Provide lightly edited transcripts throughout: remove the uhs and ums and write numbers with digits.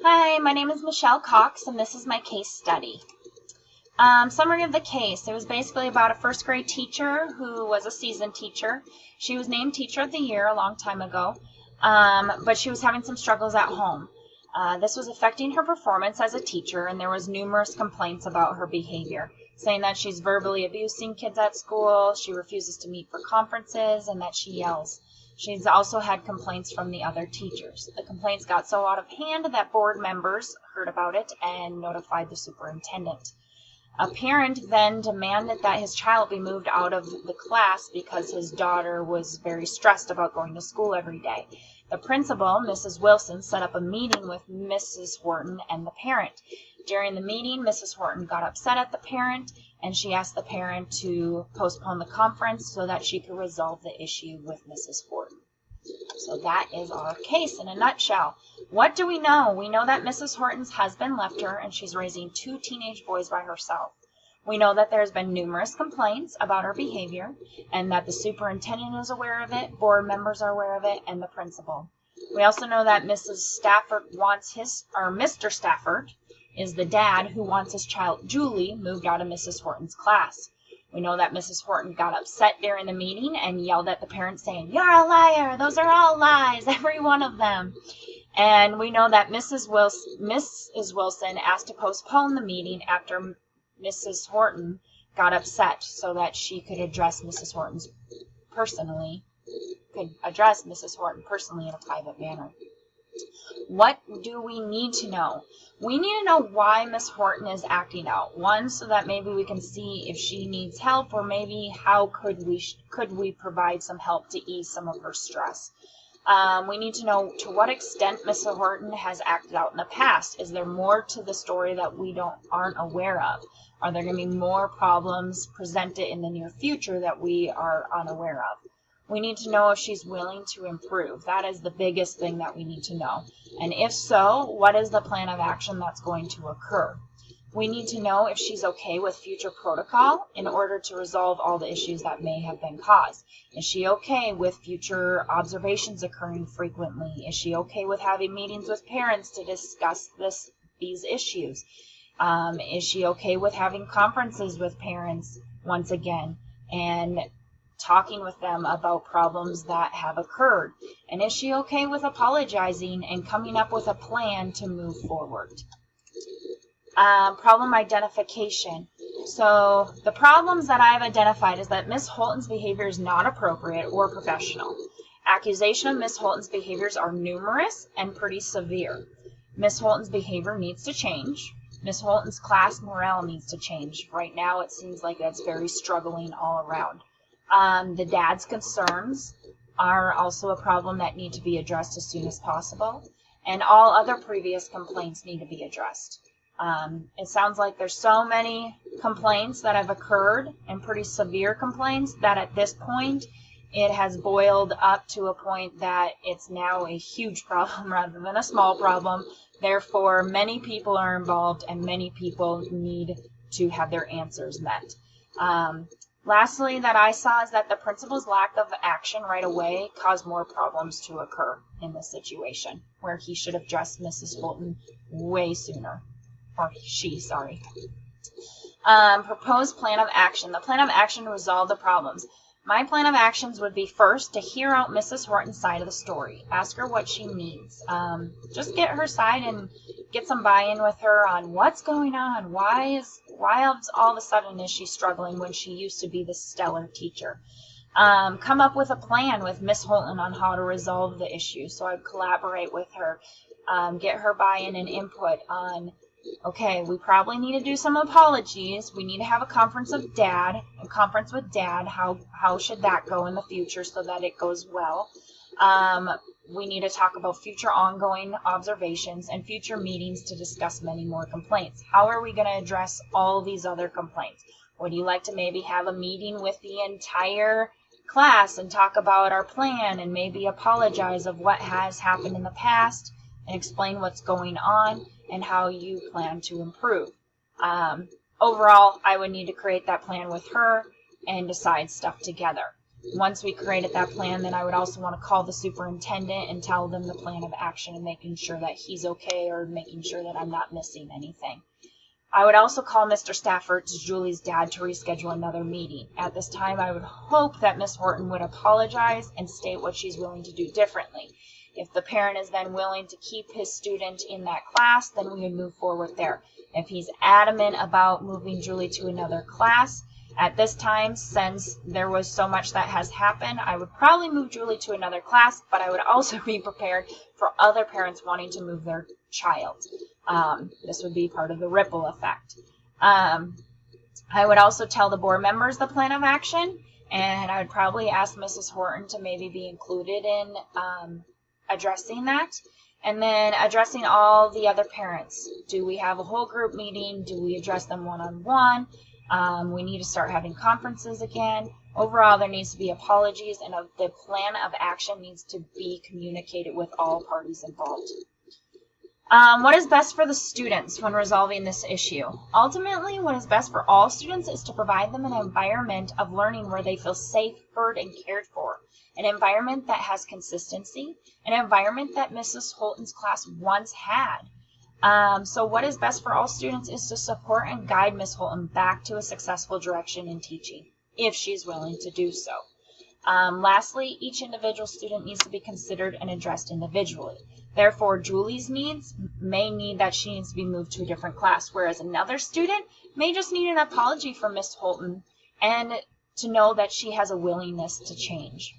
Hi, my name is Michelle Cox, and this is my case study. Summary of the case. It was basically about a first grade teacher who was a seasoned teacher. She was named Teacher of the Year a long time ago, but she was having some struggles at home. This was affecting her performance as a teacher, and there was numerous complaints about her behavior, saying that she's verbally abusing kids at school, she refuses to meet for conferences, and that she yells. She's also had complaints from the other teachers. The complaints got so out of hand that board members heard about it and notified the superintendent. A parent then demanded that his child be moved out of the class because his daughter was very stressed about going to school every day. The principal, Mrs. Wilson, set up a meeting with Mrs. Horton and the parent. During the meeting, Mrs. Horton got upset at the parent, and she asked the parent to postpone the conference so that she could resolve the issue with Mrs. Horton. So that is our case in a nutshell. What do we know? We know that Mrs. Horton's husband left her and she's raising 2 teenage boys by herself. We know that there's been numerous complaints about her behavior and that the superintendent is aware of it, board members are aware of it, and the principal. We also know that Mrs. Stafford Mr. Stafford is the dad who wants his child, Julie, moved out of Mrs. Horton's class. We know that Mrs. Horton got upset during the meeting and yelled at the parents saying, "You're a liar, those are all lies, every one of them." And we know that Mrs. Wilson asked to postpone the meeting after Mrs. Horton got upset so that she could address Mrs. Horton personally in a private manner. What do we need to know? We need to know why Miss Horton is acting out. One, so that maybe we can see if she needs help, or maybe how could we provide some help to ease some of her stress. We need to know to what extent Miss Horton has acted out in the past. Is there more to the story that we aren't aware of? Are there going to be more problems presented in the near future that we are unaware of? We need to know if she's willing to improve. That is the biggest thing that we need to know. And if so, what is the plan of action that's going to occur? We need to know if she's okay with future protocol in order to resolve all the issues that may have been caused. Is she okay with future observations occurring frequently? Is she okay with having meetings with parents to discuss these issues? Is she okay with having conferences with parents once again and talking with them about problems that have occurred? And is she okay with apologizing and coming up with a plan to move forward? Problem identification. So the problems that I've identified is that Miss Horton's behavior is not appropriate or professional. Accusation of Miss Horton's behaviors are numerous and pretty severe. Miss Horton's behavior needs to change. Miss Horton's class morale needs to change. Right now it seems like that's very struggling all around. The dad's concerns are also a problem that need to be addressed as soon as possible. And all other previous complaints need to be addressed. It sounds like there's so many complaints that have occurred, and pretty severe complaints, that at this point it has boiled up to a point that it's now a huge problem rather than a small problem. Therefore, many people are involved and many people need to have their answers met. Lastly, that I saw is that the principal's lack of action right away caused more problems to occur in this situation, where he should have addressed Mrs. Horton way sooner. Or she, sorry. Proposed plan of action. The plan of action to resolve the problems. My plan of actions would be, first, to hear out Mrs. Horton's side of the story. Ask her what she needs. Just get her side and get some buy-in with her on what's going on. Why all of a sudden is she struggling when she used to be the stellar teacher? Come up with a plan with Miss Horton on how to resolve the issue. So I'd collaborate with her, get her buy-in and input on, okay, we probably need to do some apologies. We need to have a conference with Dad. How should that go in the future so that it goes well? We need to talk about future ongoing observations and future meetings to discuss many more complaints. How are we going to address all these other complaints? Would you like to maybe have a meeting with the entire class and talk about our plan and maybe apologize of what has happened in the past and explain what's going on and how you plan to improve? Overall, I would need to create that plan with her and decide stuff together. Once we created that plan, then I would also want to call the superintendent and tell them the plan of action and making sure that he's okay, or making sure that I'm not missing anything. I would also call Mr. Stafford, Julie's dad, to reschedule another meeting. At this time, I would hope that Miss Horton would apologize and state what she's willing to do differently. If the parent is then willing to keep his student in that class, then we would move forward there. If he's adamant about moving Julie to another class, at this time, since there was so much that has happened, I would probably move Julie to another class, but I would also be prepared for other parents wanting to move their child. This would be part of the ripple effect. I would also tell the board members the plan of action, and I would probably ask Mrs. Horton to maybe be included in addressing that. And then addressing all the other parents. Do we have a whole group meeting? Do we address them one-on-one? We need to start having conferences again. Overall, there needs to be apologies, and the plan of action needs to be communicated with all parties involved. What is best for the students when resolving this issue? Ultimately, what is best for all students is to provide them an environment of learning where they feel safe, heard, and cared for. An environment that has consistency, an environment that Mrs. Holton's class once had. So what is best for all students is to support and guide Miss Holton back to a successful direction in teaching, if she's willing to do so. Lastly, each individual student needs to be considered and addressed individually. Therefore, Julie's needs may need that she needs to be moved to a different class, whereas another student may just need an apology from Miss Holton and to know that she has a willingness to change.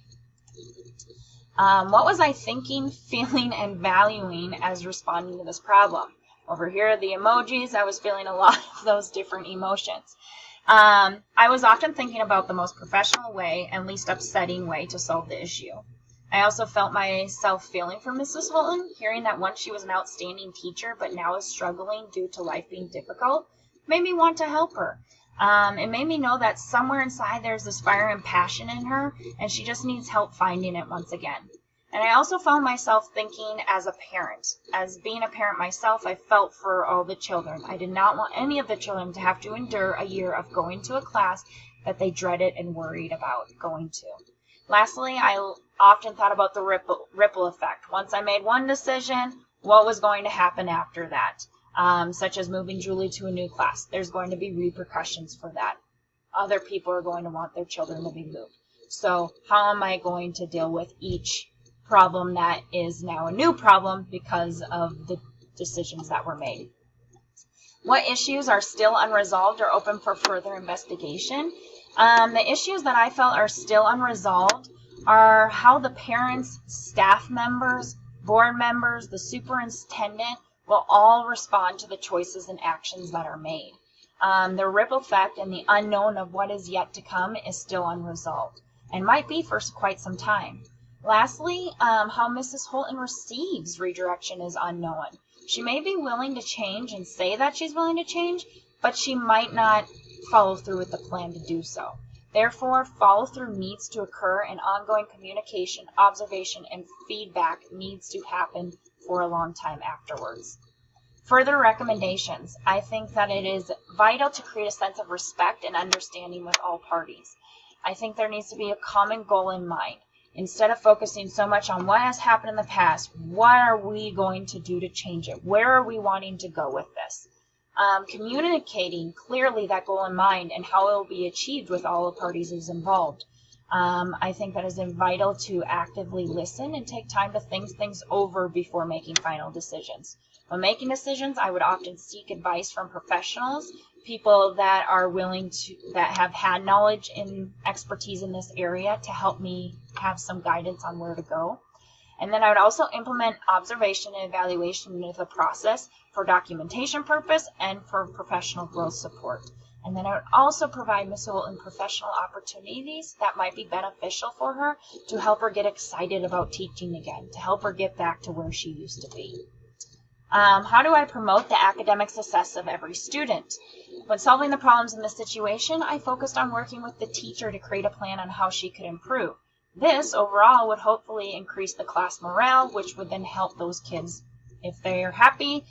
What was I thinking, feeling, and valuing as responding to this problem? Over here are the emojis. I was feeling a lot of those different emotions. I was often thinking about the most professional way and least upsetting way to solve the issue. I also felt myself feeling for Mrs. Holton, hearing that once she was an outstanding teacher but now is struggling due to life being difficult, made me want to help her. It made me know that somewhere inside there's this fire and passion in her, and she just needs help finding it once again. And I also found myself thinking as a parent. As being a parent myself, I felt for all the children. I did not want any of the children to have to endure a year of going to a class that they dreaded and worried about going to. Lastly, I often thought about the ripple effect. Once I made one decision, what was going to happen after that? Such as moving Julie to a new class. There's going to be repercussions for that. Other people are going to want their children to be moved. So how am I going to deal with each problem that is now a new problem because of the decisions that were made? What issues are still unresolved or open for further investigation? The issues that I felt are still unresolved are how the parents, staff members, board members, the superintendent will all respond to the choices and actions that are made. The ripple effect and the unknown of what is yet to come is still unresolved and might be for quite some time. Lastly, how Mrs. Holton receives redirection is unknown. She may be willing to change and say that she's willing to change, but she might not follow through with the plan to do so. Therefore, follow-through needs to occur, and ongoing communication, observation, and feedback needs to happen for a long time afterwards. Further recommendations. I think that it is vital to create a sense of respect and understanding with all parties. I think there needs to be a common goal in mind. Instead of focusing so much on what has happened in the past, what are we going to do to change it? Where are we wanting to go with this? Communicating clearly that goal in mind and how it will be achieved with all the parties involved. I think that is vital to actively listen and take time to think things over before making final decisions. When making decisions, I would often seek advice from professionals, people that are willing to, that have had knowledge and expertise in this area to help me have some guidance on where to go. And then I would also implement observation and evaluation into the process for documentation purpose and for professional growth support. And then I would also provide Ms. Holton professional opportunities that might be beneficial for her to help her get excited about teaching again, to help her get back to where she used to be. How do I promote the academic success of every student? When solving the problems in this situation, I focused on working with the teacher to create a plan on how she could improve. This, overall, would hopefully increase the class morale, which would then help those kids. If they are happy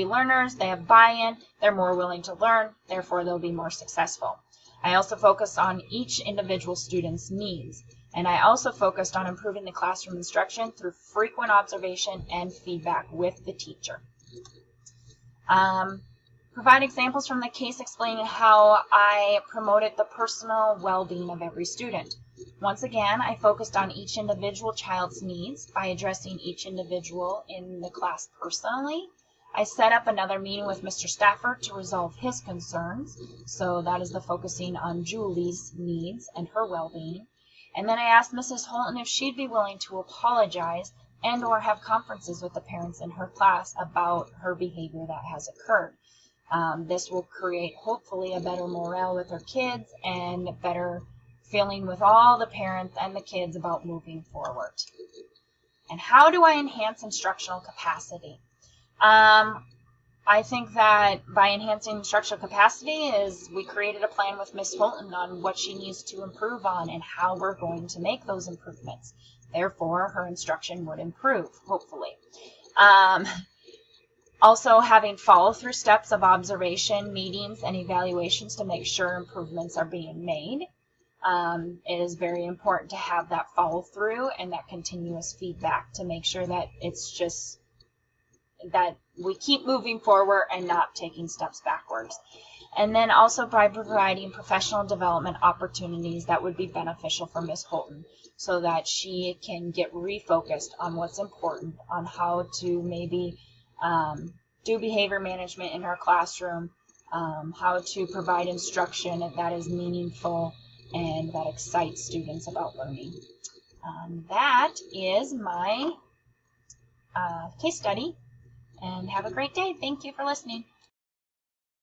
learners, they have buy-in, they're more willing to learn, therefore they'll be more successful. I also focus on each individual student's needs. And I also focused on improving the classroom instruction through frequent observation and feedback with the teacher. Provide examples from the case explaining how I promoted the personal well-being of every student. Once again, I focused on each individual child's needs by addressing each individual in the class personally. I set up another meeting with Mr. Stafford to resolve his concerns. So that is the focusing on Julie's needs and her well-being. And then I asked Mrs. Holton if she'd be willing to apologize and or have conferences with the parents in her class about her behavior that has occurred. This will create, hopefully, a better morale with her kids and better feeling with all the parents and the kids about moving forward. And how do I enhance instructional capacity? I think that by enhancing instructional capacity is we created a plan with Miss Holton on what she needs to improve on and how we're going to make those improvements. Therefore, her instruction would improve, hopefully. Also, having follow-through steps of observation, meetings, and evaluations to make sure improvements are being made. It is very important to have that follow-through and that continuous feedback to make sure that it's just that we keep moving forward and not taking steps backwards. And then also by providing professional development opportunities that would be beneficial for Ms. Holton so that she can get refocused on what's important, on how to maybe do behavior management in her classroom, how to provide instruction that is meaningful and that excites students about learning. That is my case study, and have a great day. Thank you for listening.